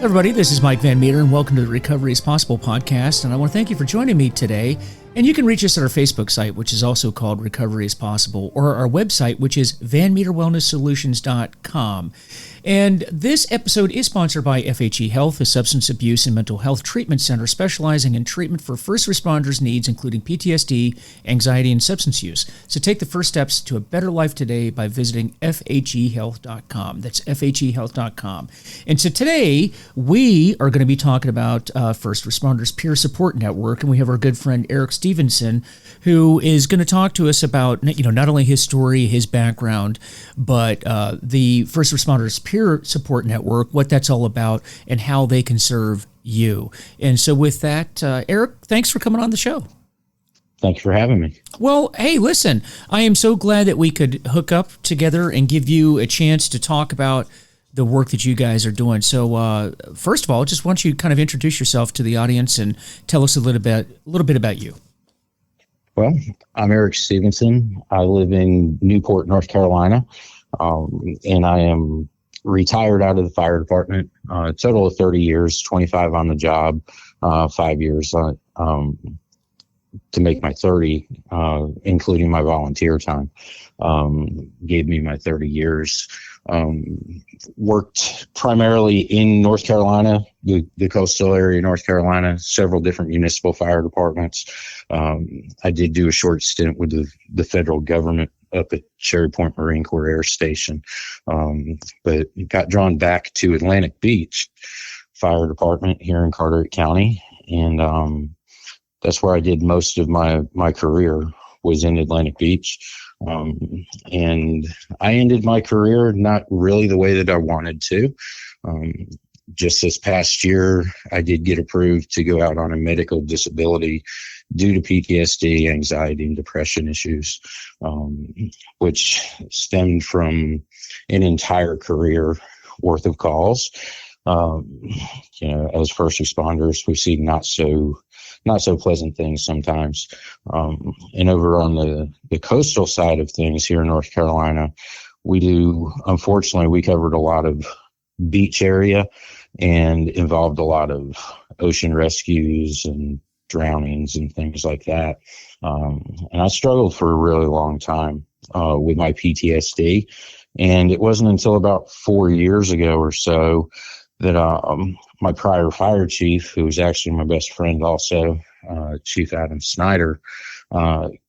Everybody, this is Mike Van Meter, and welcome to the Recovery is Possible podcast. And I want to thank you for joining me today. And you can reach us at our Facebook site, which is also called Recovery is Possible, or our website, which is vanmeterwellnesssolutions.com. And this episode is sponsored by FHE Health, a substance abuse and mental health treatment center specializing in treatment for first responders' needs, including PTSD, anxiety, and substance use. So take the first steps to a better life today by visiting FHEHealth.com. That's FHEHealth.com. And so today, we are going to be talking about First Responders Peer Support Network, and we have our good friend Eric Stephenson, who is going to talk to us about, not only his story, his background, but the First Responders Peer Support Network, what that's all about, and how they can serve you. And so with that, Eric, thanks for coming on the show. Thank you for having me. Well, hey, listen, I am so glad that we could hook up together and give you a chance to talk about the work that you guys are doing. So first of all, just want you to kind of introduce yourself to the audience and tell us a little bit about you. Well, I'm Eric Stephenson. I live in Newport, North Carolina, and I am retired out of the fire department. A total of 30 years, 25 on the job, 5 years to make my 30, including my volunteer time. Gave me my 30 years. Worked primarily in North Carolina, the coastal area of North Carolina, several different municipal fire departments. I did do a short stint with the federal government up at Cherry Point Marine Corps Air Station, but got drawn back to Atlantic Beach Fire Department here in Carteret County, and that's where I did most of my career, was in Atlantic Beach. And I ended my career not really the way that I wanted to. Just this past year, I did get approved to go out on a medical disability due to PTSD, anxiety, and depression issues, which stemmed from an entire career worth of calls. As first responders, we see not so pleasant things sometimes. And over on the coastal side of things here in North Carolina, unfortunately, we covered a lot of beach area and involved a lot of ocean rescues and drownings and things like that. And I struggled for a really long time with my PTSD. And it wasn't until about 4 years ago or so that my prior fire chief, who was actually my best friend also, Chief Adam Snyder,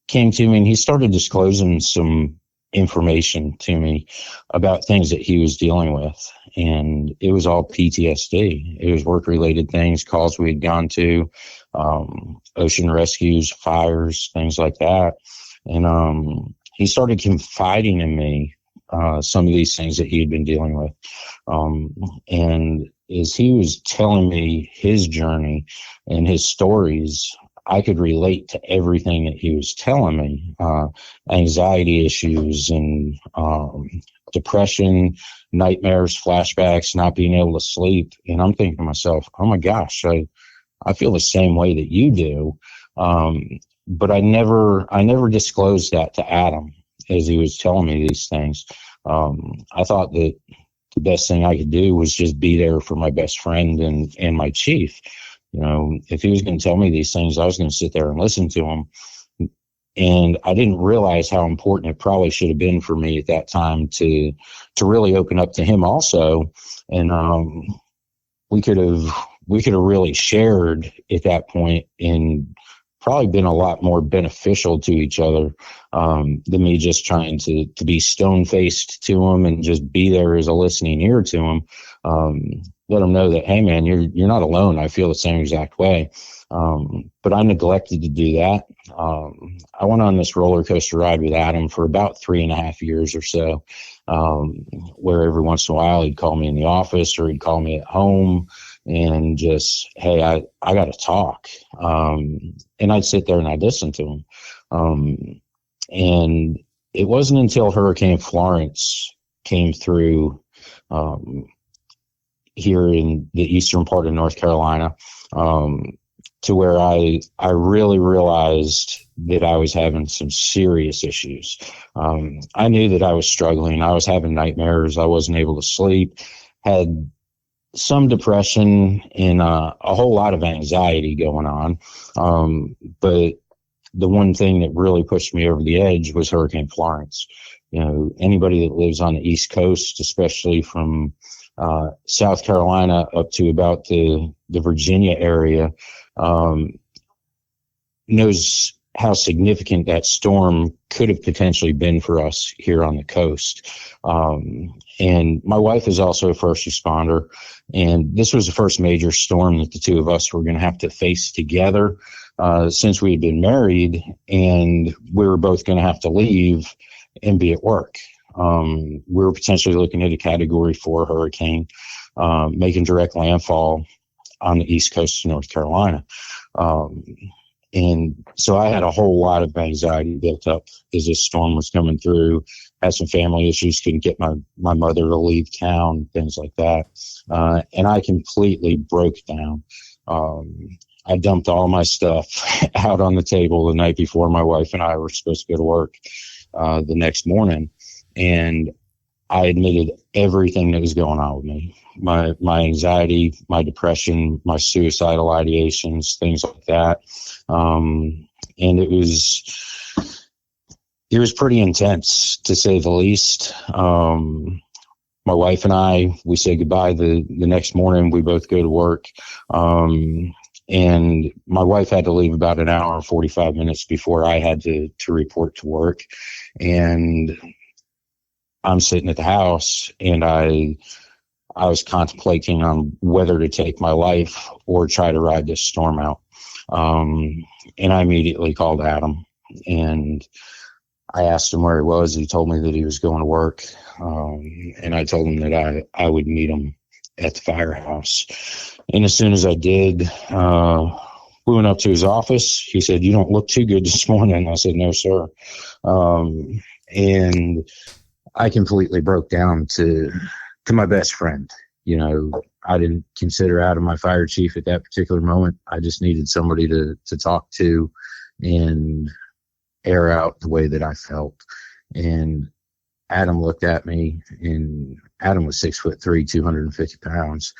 came to me, and he started disclosing some information to me about things that he was dealing with. And it was all PTSD. It was work-related things, calls we had gone to, ocean rescues, fires, things like that. And he started confiding in me some of these things that he had been dealing with. And as he was telling me his journey and his stories, I could relate to everything that he was telling me. Anxiety issues and depression, nightmares, flashbacks, not being able to sleep. And I'm thinking to myself, oh my gosh, I feel the same way that you do. But I never disclosed that to Adam as he was telling me these things. I thought that the best thing I could do was just be there for my best friend and my chief. If he was going to tell me these things, I was going to sit there and listen to him. And I didn't realize how important it probably should have been for me at that time to really open up to him also. And we could have really shared at that point and probably been a lot more beneficial to each other than me just trying to be stone-faced to him and just be there as a listening ear to him. Let him know that, hey man, you're not alone. I feel the same exact way. But I neglected to do that. I went on this roller coaster ride with Adam for about 3.5 years or so, where every once in a while he'd call me in the office or he'd call me at home and just, hey, I got to talk. And I'd sit there and I'd listen to him. And it wasn't until Hurricane Florence came through here in the eastern part of North Carolina, to where I really realized that I was having some serious issues. I knew that I was struggling. I was having nightmares. I wasn't able to sleep, had some depression and a whole lot of anxiety going on. But the one thing that really pushed me over the edge was Hurricane Florence. You know, anybody that lives on the East Coast, especially from South Carolina up to about the Virginia area, knows how significant that storm could have potentially been for us here on the coast. And my wife is also a first responder, and this was the first major storm that the two of us were going to have to face together since we had been married, and we were both going to have to leave and be at work. We were potentially looking at a Category 4 hurricane making direct landfall on the east coast of North Carolina. And so I had a whole lot of anxiety built up as this storm was coming through. Had some family issues, couldn't get my mother to leave town, things like that. And I completely broke down. I dumped all my stuff out on the table the night before my wife and I were supposed to go to work the next morning. And I admitted everything that was going on with me. My anxiety, my depression, my suicidal ideations, things like that. And it was pretty intense, to say the least. My wife and I, we said goodbye the next morning. We both go to work. And my wife had to leave about an hour and 45 minutes before I had to report to work. And I'm sitting at the house, and I was contemplating on whether to take my life or try to ride this storm out. And I immediately called Adam, and I asked him where he was. He told me that he was going to work. And I told him that I would meet him at the firehouse. And as soon as I did, we went up to his office. He said, "You don't look too good this morning." I said, "No, sir." And I completely broke down to my best friend. You know, I didn't consider Adam my fire chief at that particular moment. I just needed somebody to talk to and air out the way that I felt. And Adam looked at me, and Adam was 6'3", 250 pounds.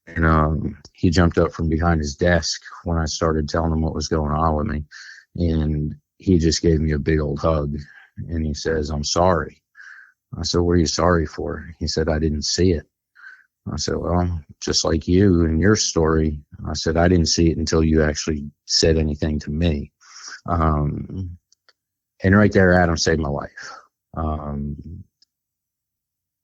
And he jumped up from behind his desk when I started telling him what was going on with me. And he just gave me a big old hug. And he says, "I'm sorry." I said, "What are you sorry for?" He said, "I didn't see it." I said, "Well, just like you and your story," I said, "I didn't see it until you actually said anything to me." And right there, Adam saved my life.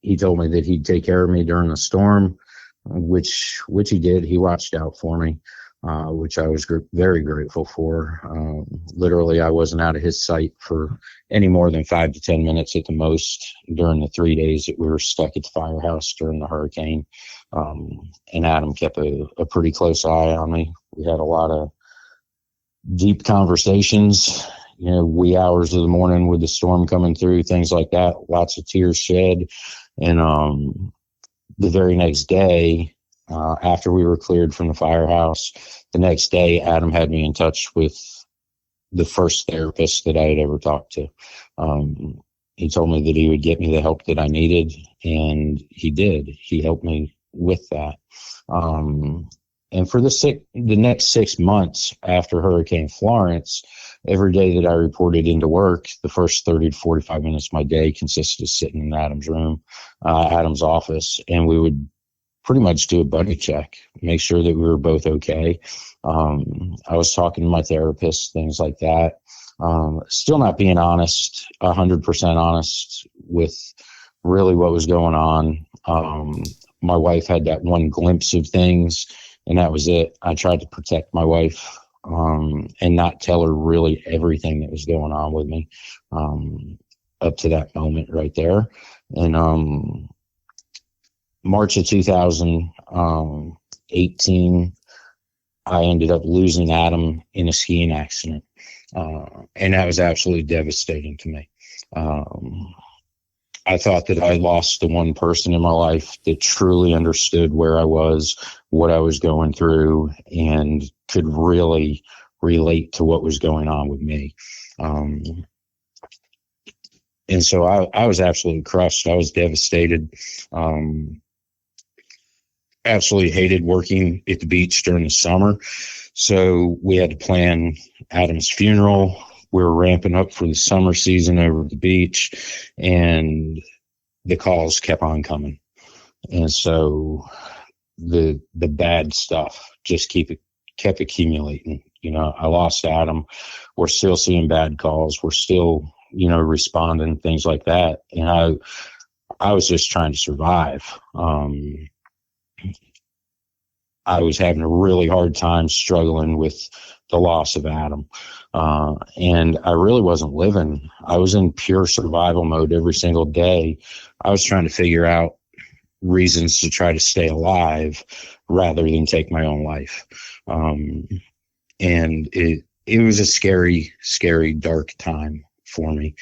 He told me that he'd take care of me during the storm, which he did. He watched out for me, which I was very grateful for. Literally, I wasn't out of his sight for any more than 5 to 10 minutes at the most during the 3 days that we were stuck at the firehouse during the hurricane. And Adam kept a pretty close eye on me. We had a lot of deep conversations, you know, wee hours of the morning with the storm coming through, things like that, lots of tears shed. And the very next day, after we were cleared from the firehouse, the next day, Adam had me in touch with the first therapist that I had ever talked to. He told me that he would get me the help that I needed, and he did. He helped me with that. And for the next 6 months after Hurricane Florence, every day that I reported into work, the first 30 to 45 minutes of my day consisted of sitting in Adam's room, Adam's office, and we would pretty much do a buddy check, make sure that we were both okay. I was talking to my therapist, things like that. Still not being honest, 100% honest with really what was going on. My wife had that one glimpse of things, and that was it. I tried to protect my wife and not tell her really everything that was going on with me up to that moment right there. And March of 2018, I ended up losing Adam in a skiing accident. And that was absolutely devastating to me. I thought that I lost the one person in my life that truly understood where I was, what I was going through, and could really relate to what was going on with me. And so I was absolutely crushed. I was devastated. absolutely hated working at the beach during the summer. So we had to plan Adam's funeral. We were ramping up for the summer season over at the beach, and the calls kept on coming. And so the bad stuff just kept accumulating. I lost Adam. We're still seeing bad calls. We're still, responding, things like that. And I was just trying to survive. I was having a really hard time struggling with the loss of Adam. And I really wasn't living. I was in pure survival mode every single day. I was trying to figure out reasons to try to stay alive rather than take my own life. And it was a scary, scary, dark time for me.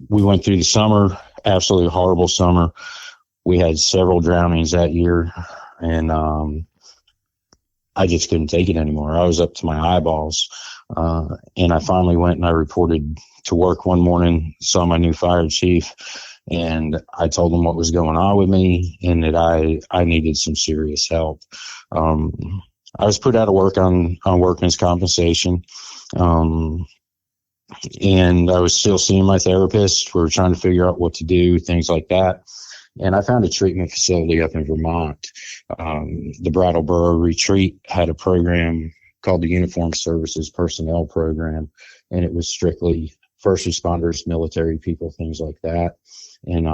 We went through the summer, absolutely horrible summer. We had several drownings that year, and I just couldn't take it anymore. I was up to my eyeballs, and I finally went and I reported to work one morning, saw my new fire chief, and I told him what was going on with me and that I needed some serious help. I was put out of work on workman's compensation, and I was still seeing my therapist. We were trying to figure out what to do, things like that. And I found a treatment facility up in Vermont. The Brattleboro Retreat had a program called the Uniformed Services Personnel Program, and it was strictly first responders, military people, things like that. And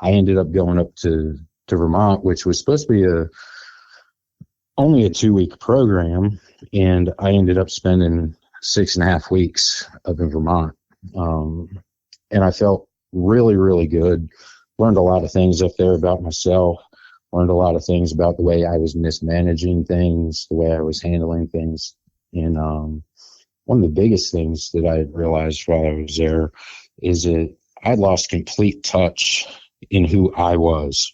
I ended up going up to Vermont, which was supposed to be only a 2-week program, and I ended up spending 6.5 weeks up in Vermont. And I felt really, really good. Learned a lot of things up there about myself, learned a lot of things about the way I was mismanaging things, the way I was handling things. And one of the biggest things that I realized while I was there is that I lost complete touch in who I was.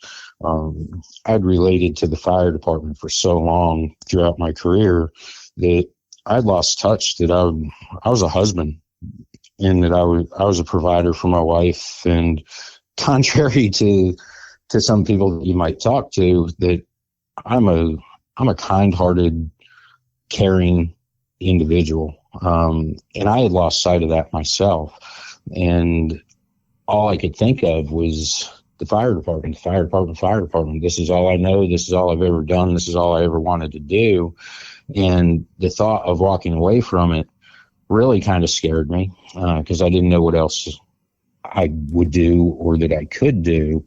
I'd related to the fire department for so long throughout my career that I'd lost touch that I was a husband, and that I was a provider for my wife. And contrary to some people that you might talk to, that I'm a kind-hearted, caring individual. And I had lost sight of that myself. And all I could think of was the fire department. This is all I know. This is all I've ever done. This is all I ever wanted to do. And the thought of walking away from it really kind of scared me, because I didn't know what else I would do or that I could do.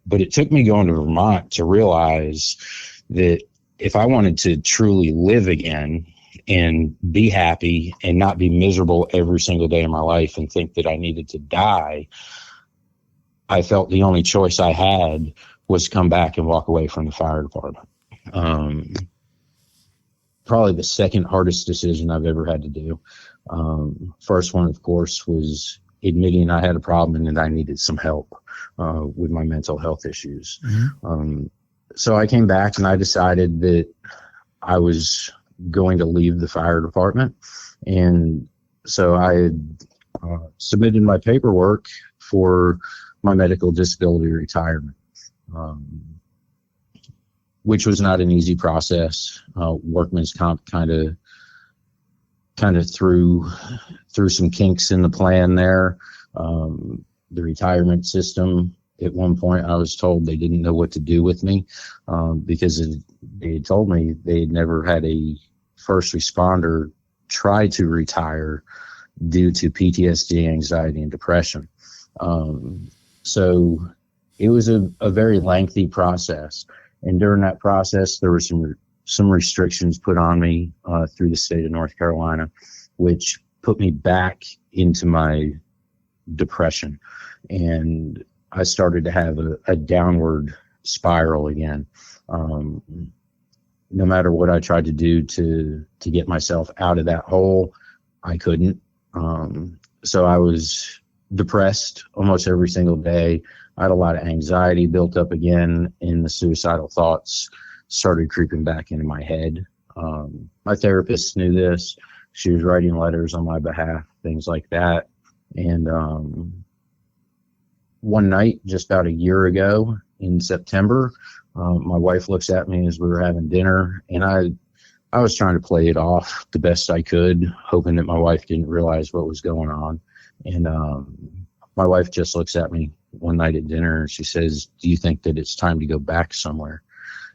But it took me going to Vermont to realize that if I wanted to truly live again and be happy and not be miserable every single day of my life and think that I needed to die, I felt the only choice I had was come back and walk away from the fire department. Probably the second hardest decision I've ever had to do. First one, of course, was admitting I had a problem and that I needed some help with my mental health issues. Mm-hmm. So I came back and I decided that I was going to leave the fire department. And so I had submitted my paperwork for my medical disability retirement, which was not an easy process. Workman's comp kind of threw some kinks in the plan there. The retirement system, at one point I was told they didn't know what to do with me, because they had told me they had never had a first responder try to retire due to PTSD, anxiety, and depression. So it was a very lengthy process. And during that process, there were some restrictions put on me through the state of North Carolina, which put me back into my depression. And I started to have a downward spiral again. No matter what I tried to do to get myself out of that hole, I couldn't. So I was depressed almost every single day. I had a lot of anxiety built up again, and the suicidal thoughts started creeping back into my head. My therapist knew this. She was writing letters on my behalf, things like that. And one night, just about a year ago in September, my wife looks at me as we were having dinner, and I was trying to play it off the best I could, hoping that my wife didn't realize what was going on. And my wife just looks at me one night at dinner and she says, "Do you think that it's time to go back somewhere?"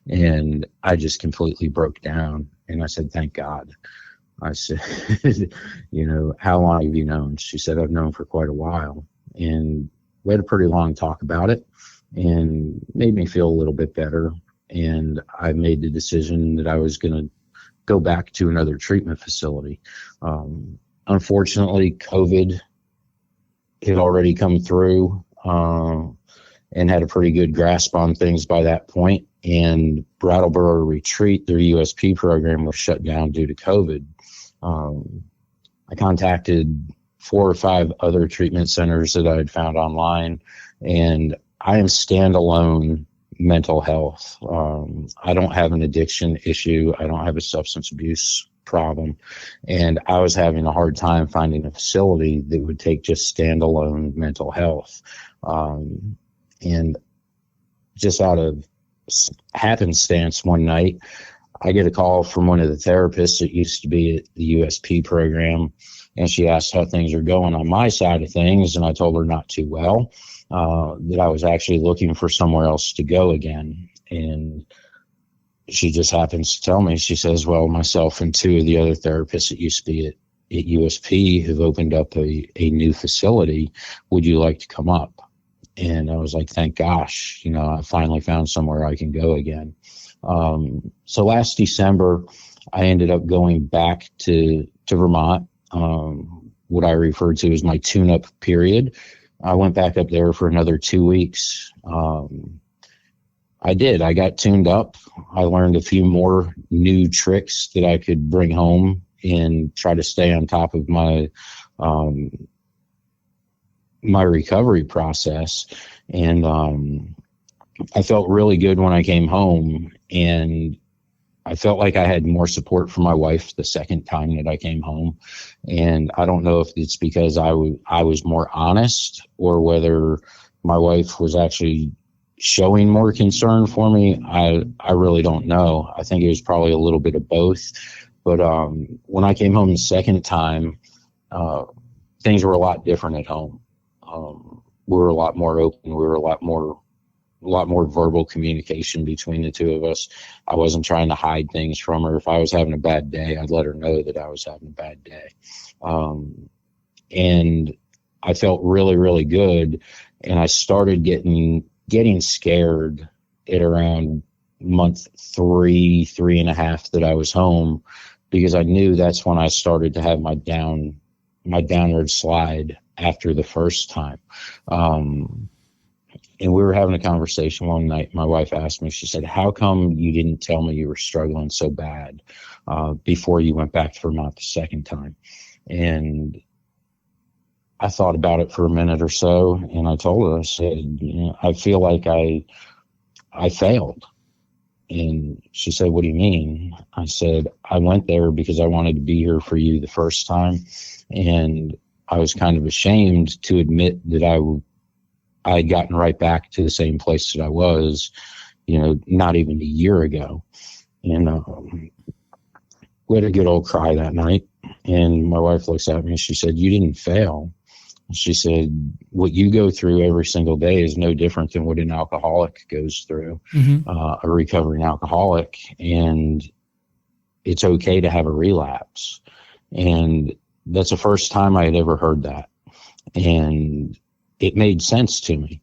And I just completely broke down. And I said, "Thank God." I said, "How long have you known?" She said, "I've known for quite a while." And we had a pretty long talk about it and made me feel a little bit better. And I made the decision that I was going to go back to another treatment facility. Unfortunately, COVID had already come through and had a pretty good grasp on things by that point. And Brattleboro Retreat, their USP program, was shut down due to COVID. I contacted 4 or 5 other treatment centers that I had found online, and I am standalone mental health. I don't have an addiction issue. I don't have a substance abuse problem. And I was having a hard time finding a facility that would take just standalone mental health. And just out of happenstance, one night, I get a call from one of the therapists that used to be at the USP program. And she asked how things are going on my side of things. And I told her not too well, that I was actually looking for somewhere else to go again. And she just happens to tell me, she says, "Well, myself and 2 of the other therapists that used to be at USP have opened up a new facility. Would you like to come up?" And I was like, thank gosh, I finally found somewhere I can go again. So last December, I ended up going back to Vermont, what I refer to as my tune-up period. I went back up there for another 2 weeks. I got tuned up. I learned a few more new tricks that I could bring home and try to stay on top of my recovery process. And I felt really good when I came home, and I felt like I had more support from my wife the second time that I came home. And I don't know if it's because I was more honest, or whether my wife was actually showing more concern for me. I really don't know. I think it was probably a little bit of both. But when I came home the second time, things were a lot different at home. We were a lot more open. We were a lot more verbal communication between the 2 of us. I wasn't trying to hide things from her. If I was having a bad day, I'd let her know that I was having a bad day. And I felt really, really good. And I started getting scared at around month 3.5 that I was home, because I knew that's when I started to have my downward slide after the first time. And we were having a conversation one night. My wife asked me, she said, "How come you didn't tell me you were struggling so bad before you went back to Vermont the second time?" And I thought about it for a minute or so, and I told her, I said, "I feel like I failed." And she said, "What do you mean?" I said, "I went there because I wanted to be here for you the first time. And I was kind of ashamed to admit that I had gotten right back to the same place that I was, not even a year ago." And we had a good old cry that night. And my wife looks at me and she said, "You didn't fail." She said, "What you go through every single day is no different than what an alcoholic goes through, a recovering alcoholic. And it's okay to have a relapse." And that's the first time I had ever heard that. And it made sense to me.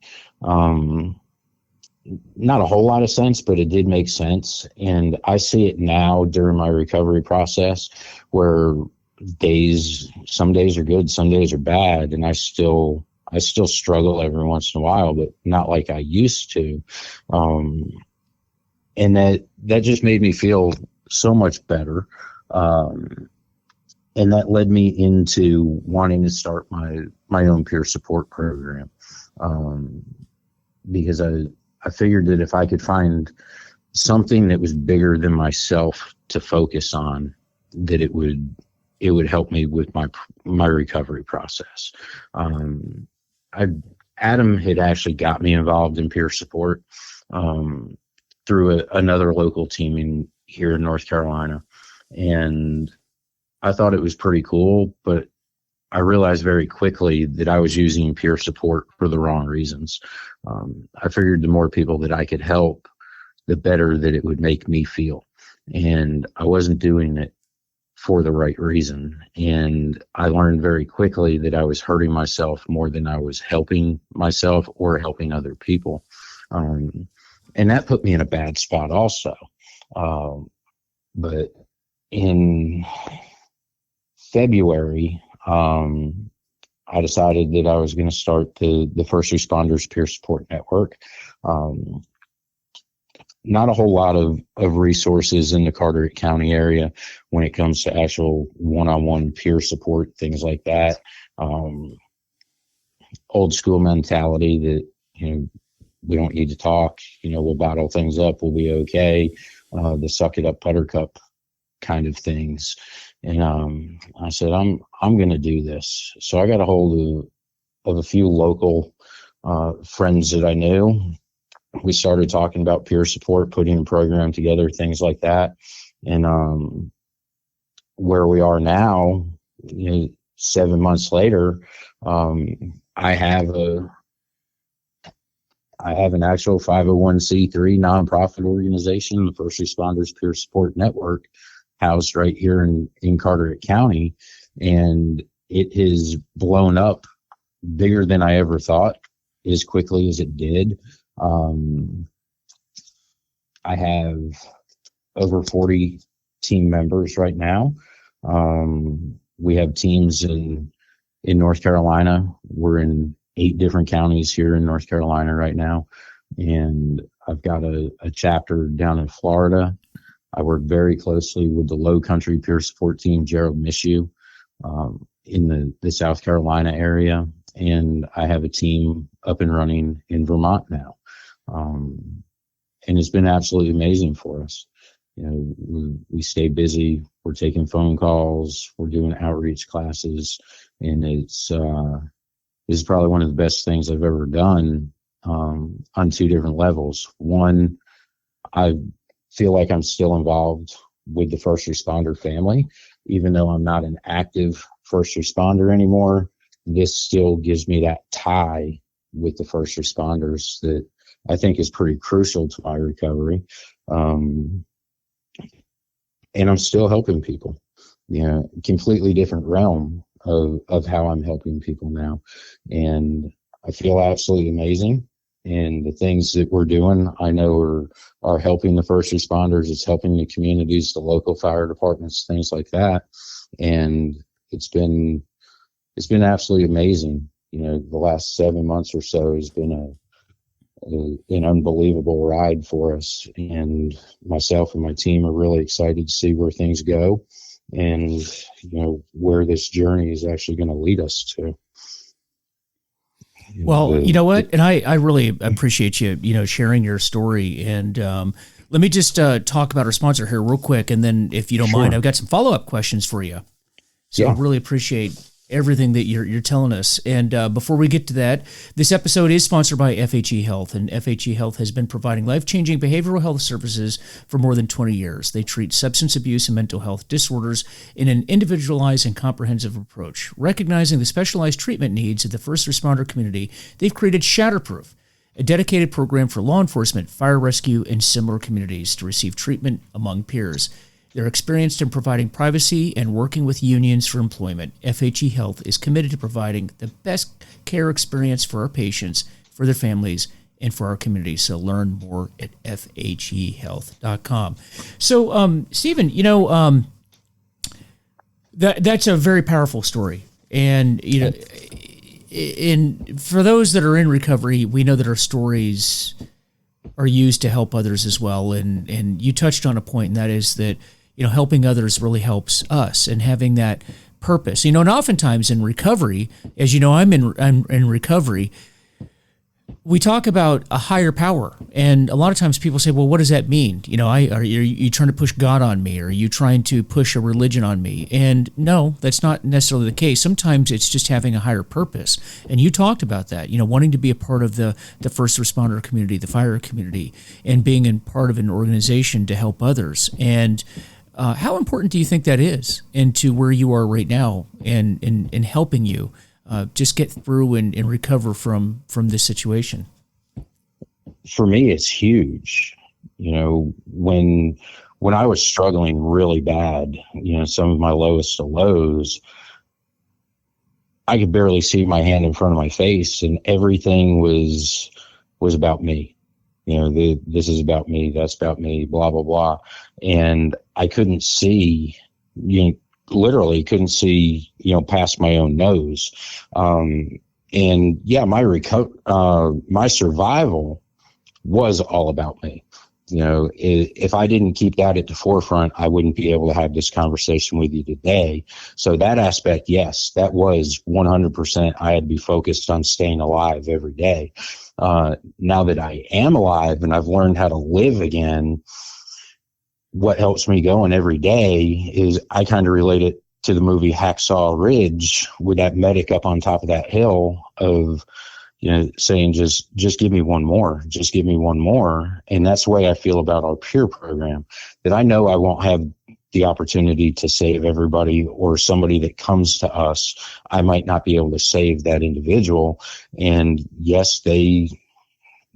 Not a whole lot of sense, but it did make sense. And I see it now during my recovery process, where some days are good, some days are bad. And I still struggle every once in a while, but not like I used to. And that just made me feel so much better. And that led me into wanting to start my own peer support program. Because I figured that if I could find something that was bigger than myself to focus on, that it would help me with my recovery process. I've Adam had actually got me involved in peer support through another local team here in North Carolina. And I thought it was pretty cool, but I realized very quickly that I was using peer support for the wrong reasons. I figured the more people that I could help, the better that it would make me feel. And I wasn't doing it for the right reason. And I learned very quickly that I was hurting myself more than I was helping myself or helping other people. And that put me in a bad spot also. But in February, I decided that I was going to start the First Responders Peer Support Network. Not a whole lot of resources in the Carteret County area when it comes to actual one-on-one peer support, things like that. Old school mentality that, we don't need to talk, we'll bottle things up, we'll be okay. The suck it up buttercup kind of things. And I said, I'm going to do this. So I got a hold of a few local friends that I knew. We started talking about peer support, putting a program together, things like that. And where we are now, 7 months later, I have an actual 501c3 nonprofit organization, the First Responders Peer Support Network, housed right here in Carteret County. And it has blown up bigger than I ever thought, as quickly as it did. I have over 40 team members right now. We have teams in North Carolina. We're in 8 different counties here in North Carolina right now. And I've got a chapter down in Florida. I work very closely with the Low Country Peer Support Team, Gerald Mishu, in the South Carolina area. And I have a team up and running in Vermont now. And it's been absolutely amazing for us. We stay busy. We're taking phone calls. We're doing outreach classes. And it's probably one of the best things I've ever done on 2 different levels. One, I feel like I'm still involved with the first responder family, even though I'm not an active first responder anymore. This still gives me that tie with the first responders that I think is pretty crucial to my recovery. And I'm still helping people, completely different realm of how I'm helping people now. And I feel absolutely amazing. And the things that we're doing, I know are helping the first responders. It's helping the communities, the local fire departments, things like that. And it's been absolutely amazing. The last 7 months or so has been an unbelievable ride for us. And myself and my team are really excited to see where things go and, where this journey is actually going to lead us to. Well, you know what? And I really appreciate you, sharing your story. And let me just talk about our sponsor here real quick. And then if you don't mind, I've got some follow-up questions for you. So I really appreciate everything that you're telling us. And before we get to that, this episode is sponsored by FHE Health, and FHE Health has been providing life-changing behavioral health services for more than 20 years. They treat substance abuse and mental health disorders in an individualized and comprehensive approach. Recognizing the specialized treatment needs of the first responder community, they've created Shatterproof, a dedicated program for law enforcement, fire rescue, and similar communities to receive treatment among peers. They're experienced in providing privacy and working with unions for employment. FHE Health is committed to providing the best care experience for our patients, for their families, and for our community. So learn more at fhehealth.com. So, Stephen, that's a very powerful story. And, for those that are in recovery, we know that our stories are used to help others as well. And you touched on a point, and that is that, helping others really helps us, and having that purpose, and oftentimes in recovery, as you know, I'm in recovery. We talk about a higher power, and a lot of times people say, well, what does that mean? Are you trying to push God on me? Or are you trying to push a religion on me? And no, that's not necessarily the case. Sometimes it's just having a higher purpose. And you talked about that, wanting to be a part of the first responder community, the fire community, and being in part of an organization to help others. And how important do you think that is into where you are right now and in helping you just get through and recover from this situation? For me, it's huge. When I was struggling really bad, some of my lowest of lows, I could barely see my hand in front of my face, and everything was about me. This is about me, that's about me, blah, blah, blah. And I couldn't see, literally couldn't see, past my own nose. And yeah, my survival was all about me. If I didn't keep that at the forefront, I wouldn't be able to have this conversation with you today. So that aspect, yes, that was 100%. I had to be focused on staying alive every day. Now that I am alive and I've learned how to live again, what helps me going every day is I kind of relate it to the movie Hacksaw Ridge with that medic up on top of that hill of, saying just give me one more, just give me one more. And that's the way I feel about our peer program, that I know I won't have the opportunity to save everybody, or somebody that comes to us, I might not be able to save that individual. And yes, they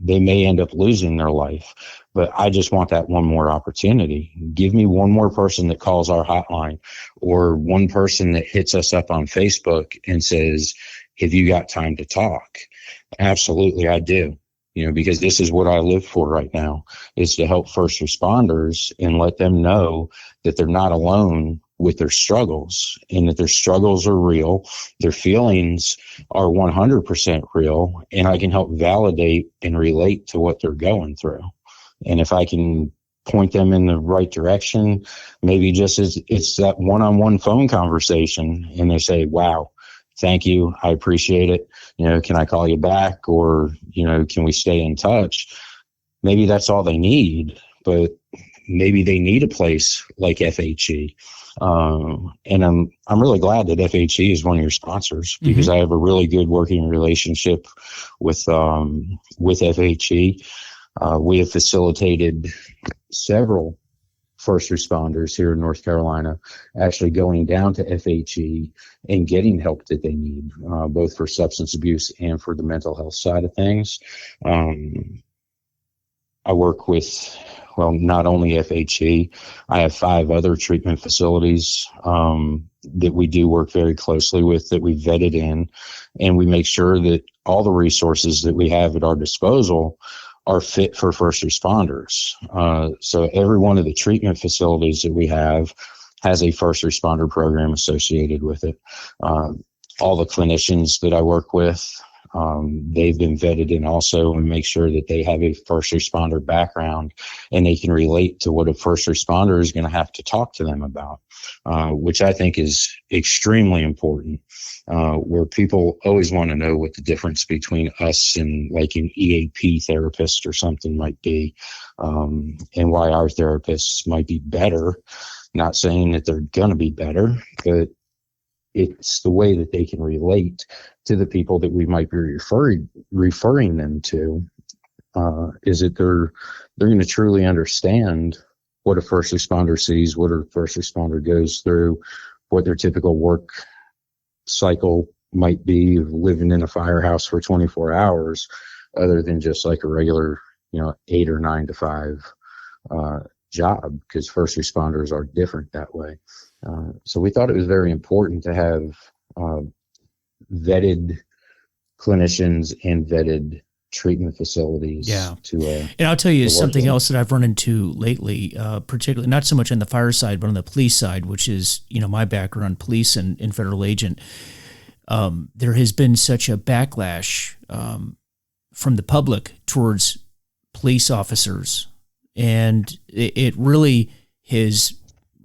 may end up losing their life, but I just want that one more opportunity. Give me one more person that calls our hotline, or one person that hits us up on Facebook and says, have you got time to talk? Absolutely, I do. Because this is what I live for right now, is to help first responders and let them know that they're not alone with their struggles, and that their struggles are real. Their feelings are 100% real, and I can help validate and relate to what they're going through. And if I can point them in the right direction, maybe just as it's that one-on-one phone conversation, and they say, wow, thank you, I appreciate it. Can I call you back? Or, can we stay in touch? Maybe that's all they need, but maybe they need a place like FHE. And I'm really glad that FHE is one of your sponsors, because I have a really good working relationship with FHE. We have facilitated several first responders here in North Carolina actually going down to FHE and getting help that they need, both for substance abuse and for the mental health side of things. I work with, not only FHE, I have 5 other treatment facilities that we do work very closely with, that we vetted in, and we make sure that all the resources that we have at our disposal are fit for first responders. So every one of the treatment facilities that we have has a first responder program associated with it. All the clinicians that I work with, they've been vetted in also, and make sure that they have a first responder background and they can relate to what a first responder is going to have to talk to them about, which I think is extremely important. Where people always want to know what the difference between us and like an EAP therapist or something might be, and why our therapists might be better. Not saying that they're going to be better, but it's the way that they can relate to the people that we might be referring them to, is that they're going to truly understand what a first responder sees, what a first responder goes through, what their typical work cycle might be of living in a firehouse for 24 hours, other than just like a regular, 8 or 9 to 5 job, because first responders are different that way. So we thought it was very important to have vetted clinicians and vetted treatment facilities. Yeah. And I'll tell you something else that I've run into lately, particularly not so much on the fire side, but on the police side, which is, my background, police and federal agent. There has been such a backlash from the public towards police officers, and it really has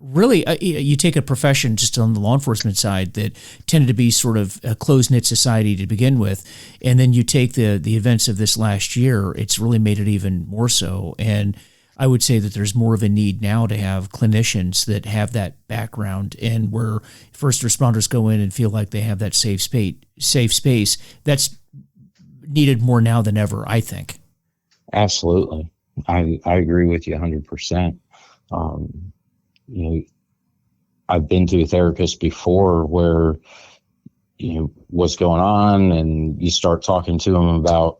really, you take a profession just on the law enforcement side that tended to be sort of a close-knit society to begin with, and then you take the events of this last year, it's really made it even more so. And I would say that there's more of a need now to have clinicians that have that background, and where first responders go in and feel like they have that safe space. That's needed more now than ever, I think. Absolutely. I agree with you 100%. I've been to a therapist before where, what's going on, and you start talking to them about,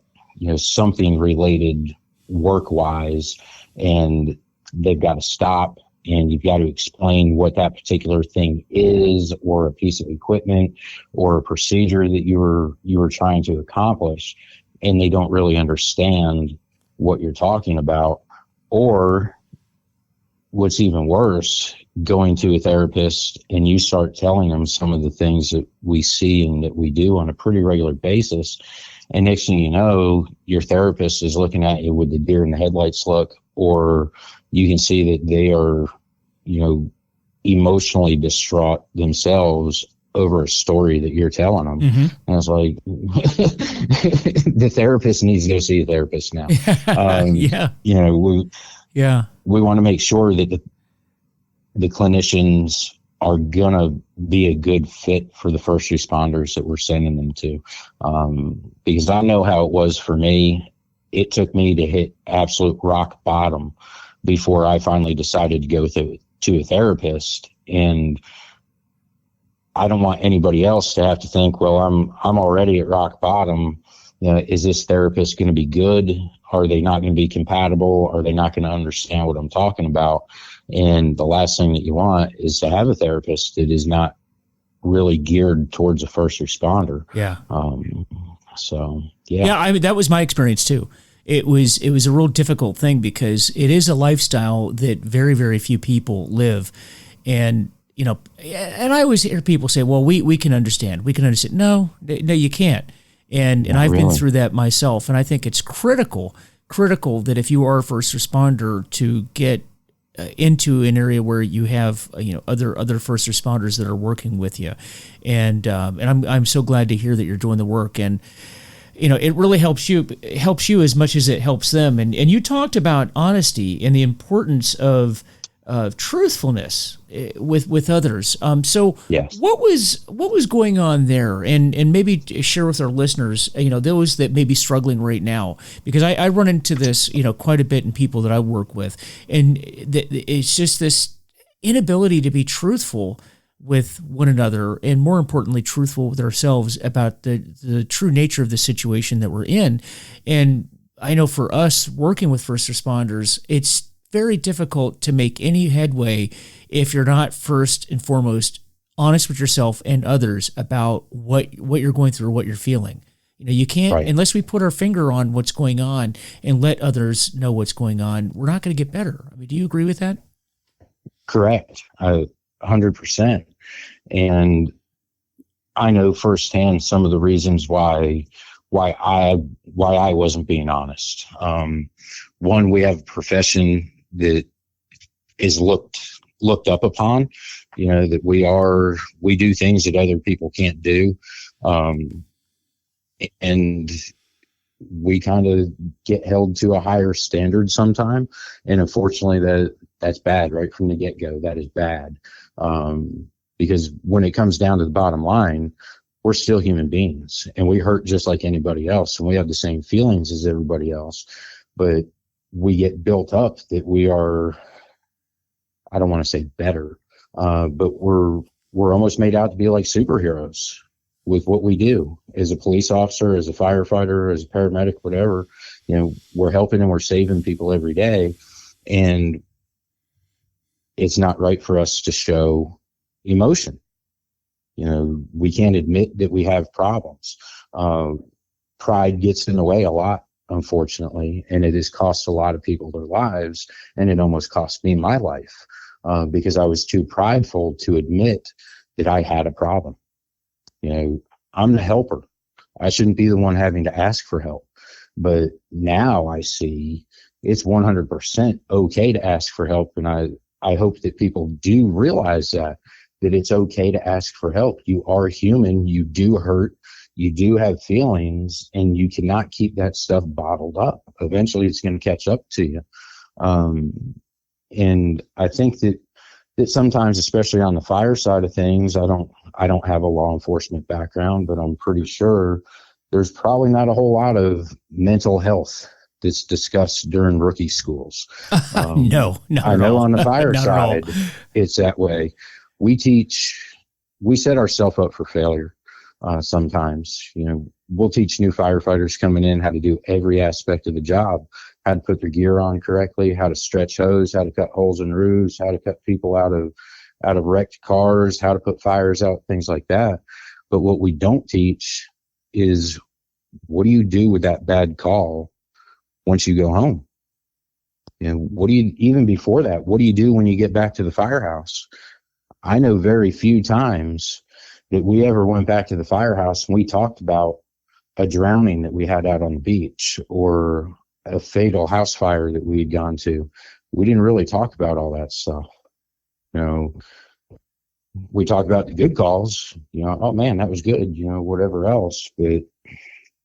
something related work-wise, and they've got to stop, and you've got to explain what that particular thing is, or a piece of equipment, or a procedure that you were trying to accomplish, and they don't really understand what you're talking about. Or what's even worse, going to a therapist and you start telling them some of the things that we see and that we do on a pretty regular basis, and next thing you know, your therapist is looking at you with the deer in the headlights look, or you can see that they are, emotionally distraught themselves over a story that you're telling them. Mm-hmm. And it's like, the therapist needs to go see a therapist now. We want to make sure that the clinicians are going to be a good fit for the first responders that we're sending them to. Because I know how it was for me. It took me to hit absolute rock bottom before I finally decided to go to a therapist. And I don't want anybody else to have to think, well, I'm already at rock bottom. Is this therapist going to be good? Are they not going to be compatible? Are they not going to understand what I'm talking about? And the last thing that you want is to have a therapist that is not really geared towards a first responder. Yeah. Yeah, I mean, that was my experience too. It was a real difficult thing because it is a lifestyle that very, very few people live. And, and I always hear people say, well, we can understand. We can understand. No, you can't. And I've been through that myself. And I think it's critical that if you are a first responder to get into an area where you have other first responders that are working with you. And I'm so glad to hear that you're doing the work. And it really helps you as much as it helps them. And you talked about honesty and the importance of truthfulness with others. So yes. What was going on there? And maybe share with our listeners, those that may be struggling right now, because I run into this, quite a bit in people that I work with. And it's just this inability to be truthful with one another, and more importantly, truthful with ourselves about the true nature of the situation that we're in. And I know for us working with first responders, it's very difficult to make any headway if you're not first and foremost honest with yourself and others about what you're going through or what you're feeling. You can't, unless we put our finger on what's going on and let others know what's going on, we're not going to get better. I mean, do you agree with that? Correct. 100%. And I know firsthand some of the reasons why I wasn't being honest. One, we have a profession that is looked up upon, that we do things that other people can't do. And we kind of get held to a higher standard sometime. And unfortunately that's bad right from the get-go. That is bad. Because when it comes down to the bottom line, we're still human beings and we hurt just like anybody else. And we have the same feelings as everybody else, but we get built up that we are, I don't want to say better, but we're almost made out to be like superheroes with what we do as a police officer, as a firefighter, as a paramedic, whatever. We're helping and we're saving people every day. And it's not right for us to show emotion. We can't admit that we have problems. Pride gets in the way a lot, unfortunately, and it has cost a lot of people their lives, and it almost cost me my life because I was too prideful to admit that I had a problem. I'm the helper. I shouldn't be the one having to ask for help. But now I see it's 100% okay to ask for help, and I hope that people do realize that it's okay to ask for help. You are human. You do hurt. You do have feelings, and you cannot keep that stuff bottled up. Eventually it's going to catch up to you. And I think that sometimes, especially on the fire side of things, I don't have a law enforcement background, but I'm pretty sure there's probably not a whole lot of mental health that's discussed during rookie schools. No, not I at know all. on the fire Not side, it's that way. We set ourselves up for failure. Sometimes, we'll teach new firefighters coming in how to do every aspect of the job, how to put their gear on correctly, how to stretch hose, how to cut holes in roofs, how to cut people out of wrecked cars, how to put fires out, things like that. But what we don't teach is, what do you do with that bad call once you go home? What do you, even before that, what do you do when you get back to the firehouse? I know very few times that we ever went back to the firehouse and we talked about a drowning that we had out on the beach or a fatal house fire that we had gone to. We didn't really talk about all that stuff. We talked about the good calls, oh man, that was good, whatever else, but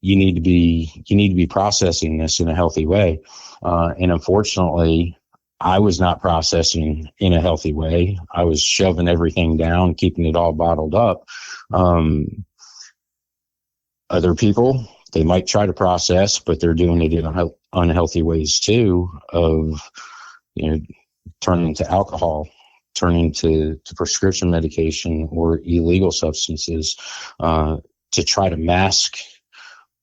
you need to be processing this in a healthy way. And unfortunately, I was not processing in a healthy way. I was shoving everything down, keeping it all bottled up. Other people, they might try to process, but they're doing it in unhealthy ways too, of, turning to alcohol, turning to prescription medication or illegal substances, to try to mask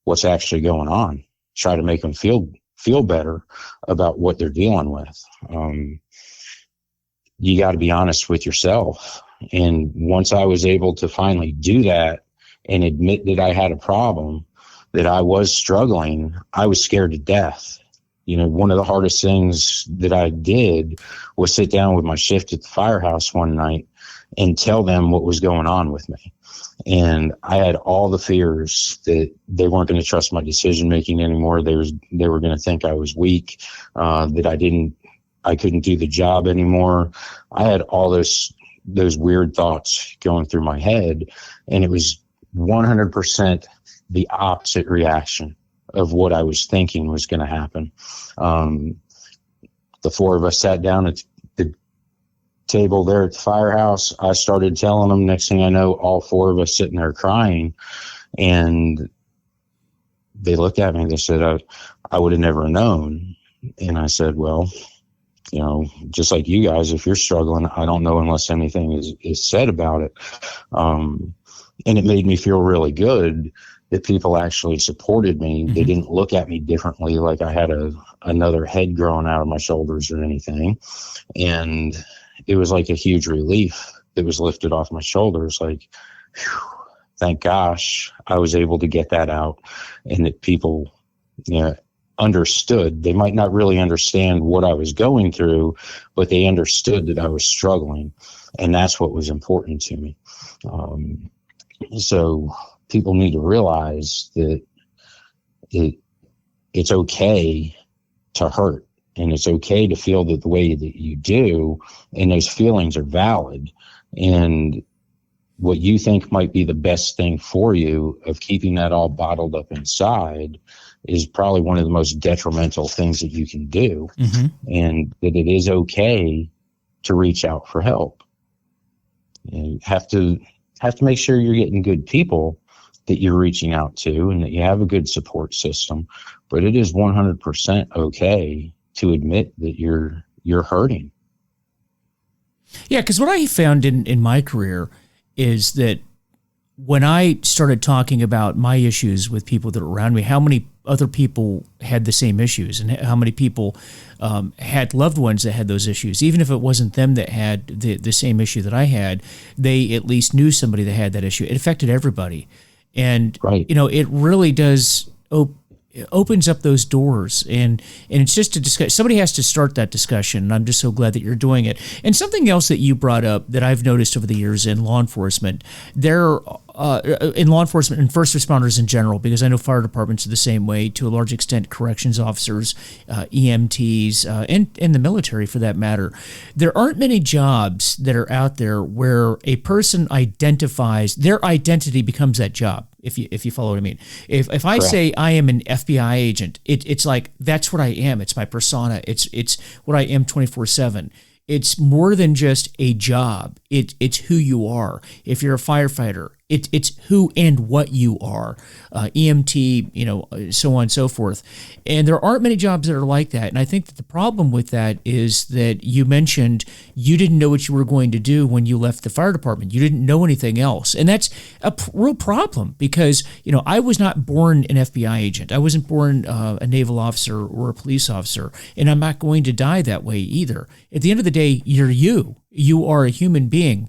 what's actually going on, try to make them feel better about what they're dealing with. You got to be honest with yourself. And once I was able to finally do that and admit that I had a problem, that I was struggling, I was scared to death. One of the hardest things that I did was sit down with my shift at the firehouse one night and tell them what was going on with me. And I had all the fears that they weren't going to trust my decision making anymore. They were going to think I was weak, that I couldn't do the job anymore. I had all those weird thoughts going through my head, and it was 100% the opposite reaction of what I was thinking was going to happen. The four of us sat down at the table there at the firehouse. I started telling them. Next thing I know, all four of us sitting there crying, and they looked at me and they said, I would have never known. And I said, well, just like you guys, if you're struggling, I don't know unless anything is said about it. And it made me feel really good that people actually supported me. Mm-hmm. They didn't look at me differently, like I had another head growing out of my shoulders or anything. And it was like a huge relief that was lifted off my shoulders. Like, whew, thank gosh I was able to get that out, and that people, understood. They might not really understand what I was going through, but they understood that I was struggling, and that's what was important to me. So people need to realize that it's okay to hurt, and it's okay to feel that the way that you do, and those feelings are valid. And what you think might be the best thing for you, of keeping that all bottled up inside, is probably one of the most detrimental things that you can do. Mm-hmm. And that it is okay to reach out for help. You have to make sure you're getting good people that you're reaching out to, and that you have a good support system. But it is 100% okay to admit that you're hurting. Yeah, because what I found in my career is that when I started talking about my issues with people that were around me, how many other people had the same issues, and how many people had loved ones that had those issues. Even if it wasn't them that had the same issue that I had, they at least knew somebody that had that issue. It affected everybody. And, right. It really does it opens up those doors, and it's just a discussion. Somebody has to start that discussion, and I'm just so glad that you're doing it. And something else that you brought up that I've noticed over the years in law enforcement, there in law enforcement and first responders in general, because I know fire departments are the same way, to a large extent, corrections officers, EMTs, and the military for that matter. There aren't many jobs that are out there where a person identifies, their identity becomes that job, if you follow what I mean. If I say I am an FBI agent, it's like, that's what I am. It's my persona. It's what I am 24/7. It's more than just a job. It's who you are. If you're a firefighter, it's who and what you are. EMT, so on and so forth. And there aren't many jobs that are like that. And I think that the problem with that is that you mentioned you didn't know what you were going to do when you left the fire department. You didn't know anything else. And that's a real problem because, I was not born an FBI agent. I wasn't born a naval officer or a police officer. And I'm not going to die that way either. At the end of the day, you're you. You are a human being.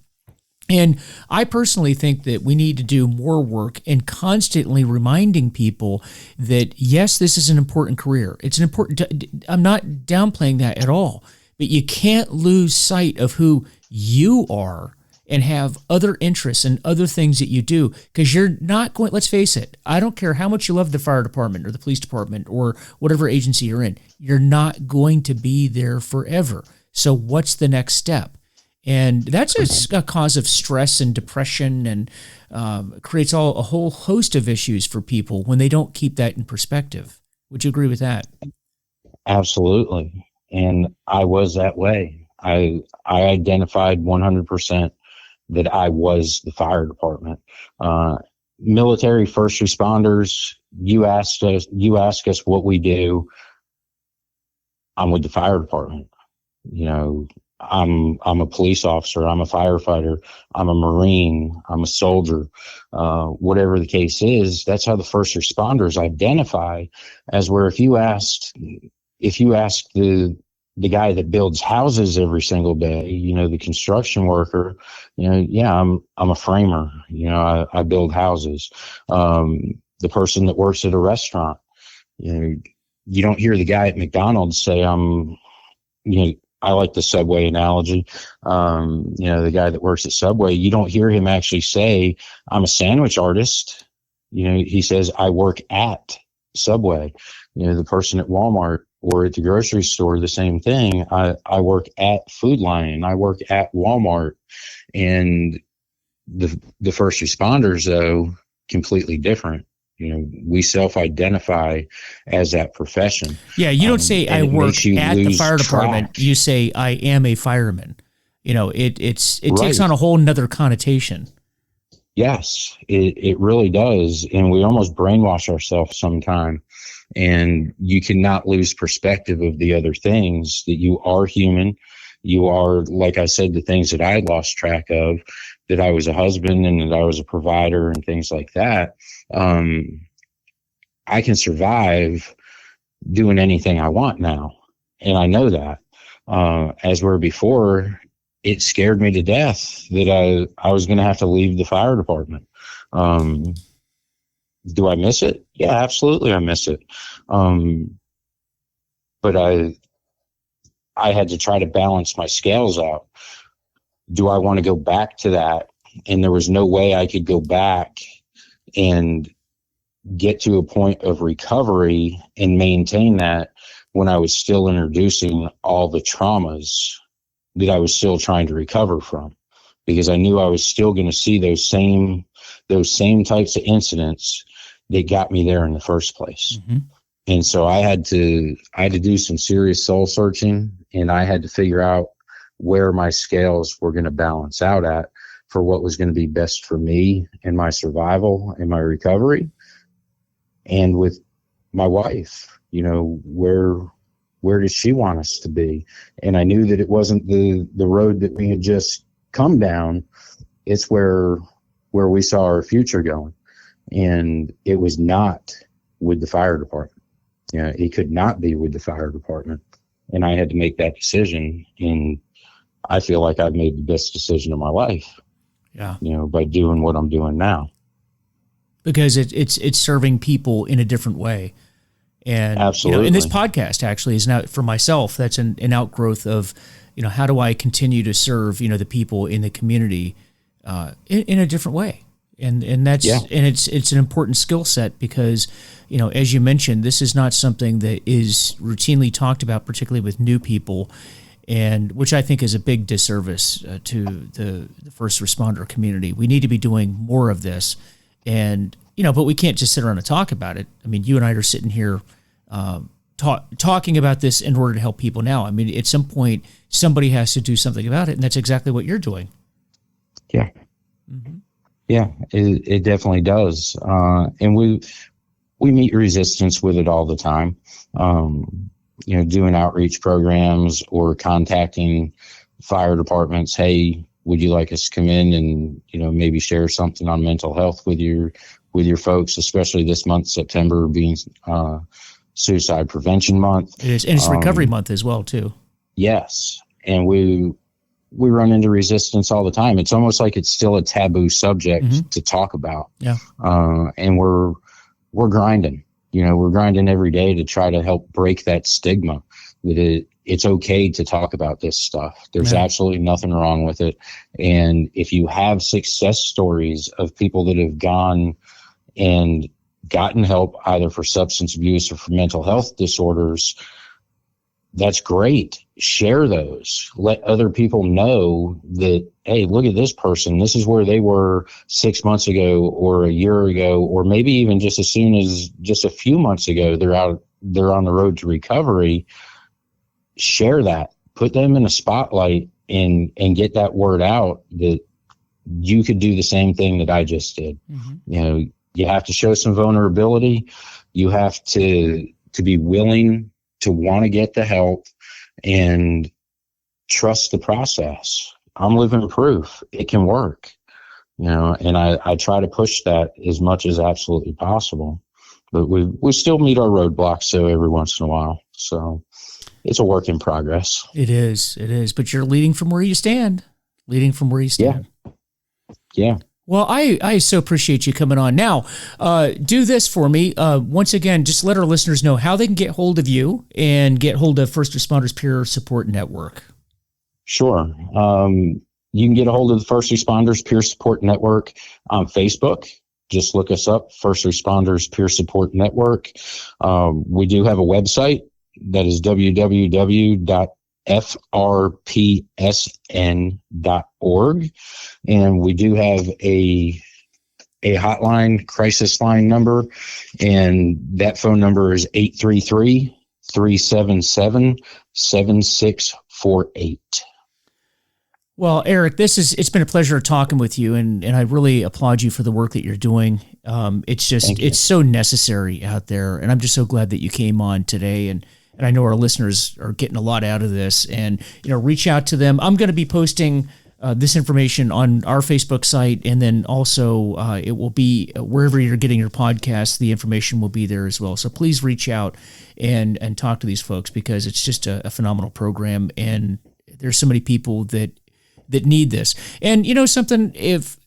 And I personally think that we need to do more work in constantly reminding people that, yes, this is an important career. It's an important, I'm not downplaying that at all, but you can't lose sight of who you are and have other interests and other things that you do, because you're not going, let's face it, I don't care how much you love the fire department or the police department or whatever agency you're in, you're not going to be there forever. So what's the next step? And that's a cause of stress and depression, and creates a whole host of issues for people when they don't keep that in perspective. Would you agree with that? Absolutely. And I was that way. I identified 100% that I was the fire department. Military first responders, you ask us what we do. I'm with the fire department. I'm a police officer. I'm a firefighter. I'm a Marine. I'm a soldier. Whatever the case is, that's how the first responders identify. As where if you ask the guy that builds houses every single day, the construction worker, I'm a framer. I build houses. The person that works at a restaurant, you don't hear the guy at McDonald's say I like the Subway analogy. The guy that works at Subway, you don't hear him actually say, I'm a sandwich artist. He says, I work at Subway. The person at Walmart or at the grocery store, the same thing. I work at Food Lion. I work at Walmart. And the first responders, though, completely different. We self-identify as that profession. Yeah, you don't say I work at the fire department. You say I am a fireman. It takes on a whole nother connotation. Yes, it really does. And we almost brainwash ourselves sometimes. And you cannot lose perspective of the other things, that you are human. You are, like I said, the things that I lost track of, that I was a husband and that I was a provider and things like that. I can survive doing anything I want now. And I know that. As where before, it scared me to death that I was going to have to leave the fire department. Do I miss it? Yeah, absolutely. I miss it. But I had to try to balance my scales out. Do I want to go back to that? And there was no way I could go back and get to a point of recovery and maintain that when I was still introducing all the traumas that I was still trying to recover from, because I knew I was still going to see those same types of incidents that got me there in the first place. Mm-hmm. And so I had to do some serious soul searching, and I had to figure out where my scales were going to balance out at for what was going to be best for me and my survival and my recovery. And with my wife, where does she want us to be? And I knew that it wasn't the road that we had just come down. It's where we saw our future going. And it was not with the fire department. It could not be with the fire department. And I had to make that decision. And I feel like I've made the best decision of my life. Yeah. By doing what I'm doing now. Because it's serving people in a different way. And absolutely. And this podcast actually is now, for myself, that's an outgrowth of, how do I continue to serve, the people in the community in a different way. And that's and it's an important skill set because, you know, as you mentioned, this is not something that is routinely talked about, particularly with new people, and which I think is a big disservice to the first responder community. We need to be doing more of this, and you know, but we can't just sit around and talk about it. I mean, you and I are sitting here talking about this in order to help people now. I mean, at some point, somebody has to do something about it, and that's exactly what you're doing. Yeah. Yeah, it definitely does. And we meet resistance with it all the time. You know, doing outreach programs or contacting fire departments. Hey, would you like us to come in and, you know, maybe share something on mental health with your folks, especially this month, September being suicide prevention month. It is, and it's recovery month as well, too. Yes. And we run into resistance all the time. It's almost like it's still a taboo subject to talk about. Yeah. And we're grinding, you know, we're grinding every day to try to help break that stigma that it's okay to talk about this stuff. There's absolutely nothing wrong with it. And if you have success stories of people that have gone and gotten help either for substance abuse or for mental health disorders, that's great. Share those. Let other people know that, hey, look at this person. This is where they were 6 months ago or a year ago, or maybe even just as soon as just a few months ago, they're on the road to recovery. Share that. Put them in a spotlight and get that word out that you could do the same thing that I just did. You know, you have to show some vulnerability. You have to be willing to want to get the help and trust the process. I'm living proof it can work, you know, and I try to push that as much as absolutely possible, but we still meet our roadblocks. So every once in a while, so it's a work in progress. It is, but you're leading from where you stand, Yeah. Well, I so appreciate you coming on. Now, do this for me. Once again, just let our listeners know how they can get hold of you and get hold of First Responders Peer Support Network. Sure. You can get a hold of the First Responders Peer Support Network on Facebook. Just look us up, First Responders Peer Support Network. We do have a website that is www.frpsn.org. And we do have a hotline, crisis line number, and that phone number is 833-377-7648. Well, Eric, it's been a pleasure talking with you, and I really applaud you for the work that you're doing. It's so necessary out there, and I'm just so glad that you came on today, and I know our listeners are getting a lot out of this, and, you know, reach out to them. I'm going to be posting this information on our Facebook site, and then also it will be wherever you're getting your podcasts, the information will be there as well. So please reach out and talk to these folks, because it's just a phenomenal program, and there's so many people that need this. And you know something, if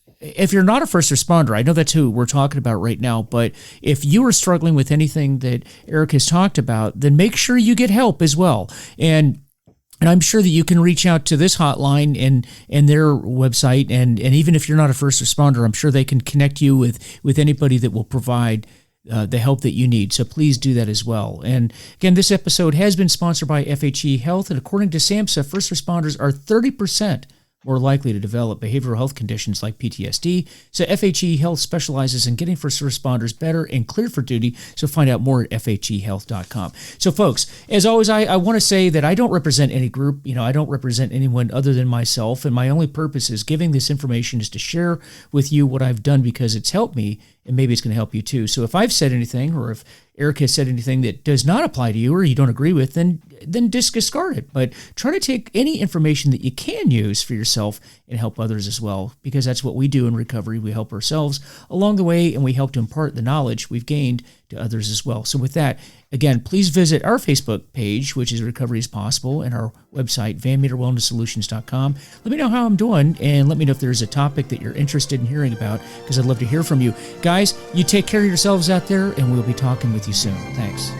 you're not a first responder, I know that's who we're talking about right now, but if you are struggling with anything that Eric has talked about, then make sure you get help as well. And I'm sure that you can reach out to this hotline and their website, and even if you're not a first responder, I'm sure they can connect you with anybody that will provide the help that you need. So please do that as well. And again, this episode has been sponsored by FHE Health, and according to SAMHSA, first responders are 30% more likely to develop behavioral health conditions like PTSD. So FHE Health specializes in getting first responders better and cleared for duty. So find out more at FHEhealth.com. So folks, as always, I want to say that I don't represent any group. You know, I don't represent anyone other than myself. And my only purpose is giving this information is to share with you what I've done, because it's helped me, and maybe it's going to help you too. So if I've said anything, or if Eric has said anything that does not apply to you or you don't agree with, then discard it. But try to take any information that you can use for yourself and help others as well, because that's what we do in recovery. We help ourselves along the way, and we help to impart the knowledge we've gained to others as well. So with that, again, please visit our Facebook page, which is Recovery is Possible, and our website, VanMeterWellnessSolutions.com. Let me know how I'm doing, and let me know if there's a topic that you're interested in hearing about, because I'd love to hear from you. Guys, you take care of yourselves out there, and we'll be talking with you soon. Thanks.